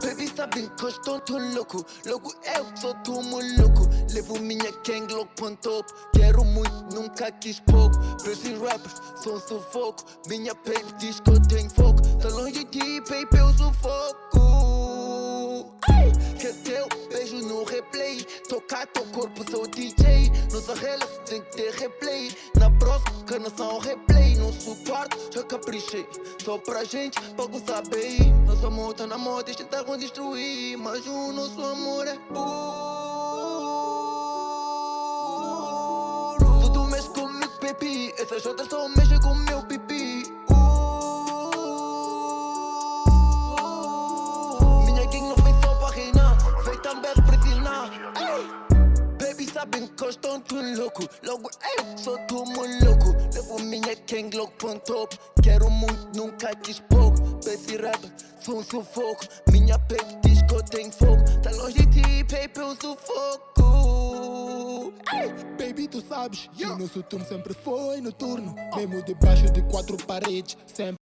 Baby, sabem que eu estou tão louco. Logo eu que sou tão maluco. Levo minha gang logo para top. Quero muito, nunca quis pouco. Preciso rappers, sou um sufoco. Minha baby diz que eu tenho foco. Tá longe de ti, baby, eu sufoco. Quer teu beijo no replay. Tocar teu corpo, sou DJ. Nossa relação tem que ter replay. Na próxima, que não são replay. Nosso quarto, já caprichei. Só pra gente, pra gozar bem. Nosso amor tá na moda, eles tentaram destruir. Mas o nosso amor é puro. Tudo mexe comigo, baby. Essas outras só mexem com o meu pipi. Minha gang não vem só pra reinar, vem também pra ensinar. Baby, sabem que eu estou tão louco. Logo eu sou tão maluco. Levo minha gang logo para top. Quero muito, nunca quis pouco. Baby rapper, sou um sufoco. Minha baby diz que eu tenho fogo. Tá longe de ti, baby, eu sufoco. Baby, tu sabes, o nosso turno sempre foi noturno. Mesmo debaixo de quatro paredes, sempre